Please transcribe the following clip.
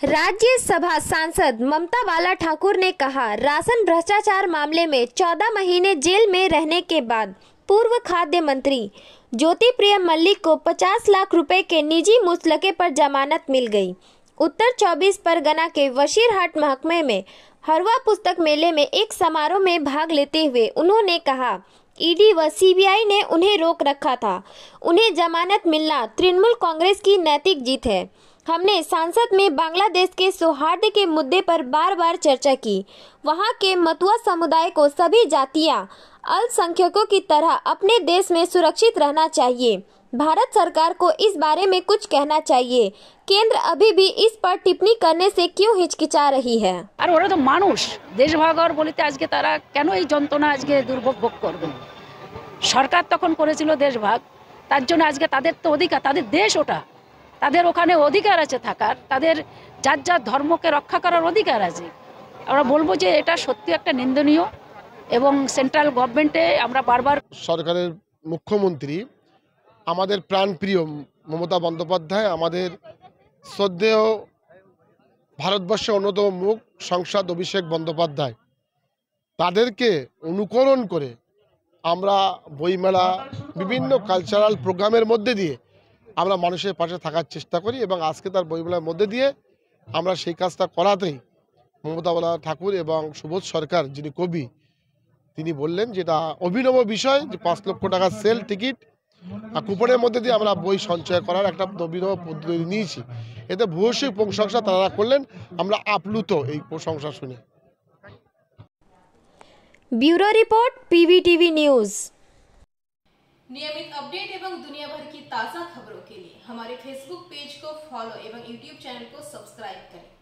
राज्यसभा सांसद ममता बाला ठाकुर ने कहा, राशन भ्रष्टाचार मामले में 14 महीने जेल में रहने के बाद पूर्व खाद्य मंत्री ज्योतिप्रिय मल्लिक को 50 लाख रुपए के निजी मुचलके पर जमानत मिल गई। उत्तर 24 परगना के वशीरहाट महकमे में हरवा पुस्तक मेले में एक समारोह में भाग लेते हुए उन्होंने कहा, ईडी व सीबीआई ने उन्हें रोक रखा था। उन्हें जमानत मिलना तृणमूल कांग्रेस की नैतिक जीत है। हमने संसद में बांग्लादेश के सौहार्द के मुद्दे पर बार बार चर्चा की। वहां के मतुआ समुदाय को सभी जातियां अल्पसंख्यकों की तरह अपने देश में सुरक्षित रहना चाहिए। भारत सरकार को इस बारे में कुछ कहना चाहिए। केंद्र अभी भी इस पर टिप्पणी करने से क्यों हिचकिचा रही है? আর ওরা তো মানুষ, দেশভাগর বলিতে আজকে তারা কেন এই যন্ত্রণা আজকে দুর্ভোগ ভোগ করবে? সরকার তখন করেছিল দেশভাগ, তার জন্য আজকে তাদের তো অধিকার, তাদের দেশ ওটা, তাদের ওখানে অধিকার আছে থাকার, তাদের যার যার ধর্মকে রক্ষা করার অধিকার আছে। আমরা বলবো যে এটা সত্যি একটা নিন্দনীয় এবং সেন্ট্রাল গভর্নমেন্টে আমরা বারবার সরকারের মুখ্যমন্ত্রী আমাদের প্রাণপ্রিয় মমতা বন্দ্যোপাধ্যায়, আমাদের শ্রদ্ধেয় ভারতবর্ষের অন্যতম মুখ সংসদ অভিষেক বন্দ্যোপাধ্যায়, তাদেরকে অনুকরণ করে আমরা বইমেলা বিভিন্ন কালচারাল প্রোগ্রামের মধ্যে দিয়ে আমরা মানুষের পাশে থাকার চেষ্টা করি এবং আজকে তার বইমেলার মধ্যে দিয়ে আমরা সেই কাজটা করাতেই মমতা বালা ঠাকুর এবং সুবোধ সরকার যিনি কবি, তিনি বললেন যেটা অভিনব বিষয় যে 5 লক্ষ টাকার সেল টিকিট কুপনের মধ্যে দিয়ে আমরা বই সঞ্চয় করার একটা অভিনব পদ্ধতি নিয়েছি। এতে ভূয়সী প্রশংসা তারা করলেন, আমরা আপ্লুত এই প্রশংসা শুনে। Bureau report, PVTV news. नियमित अपडेट एवं दुनिया भर की ताज़ा खबरों के लिए हमारे फेसबुक पेज को फॉलो एवं यूट्यूब चैनल को सब्सक्राइब करें।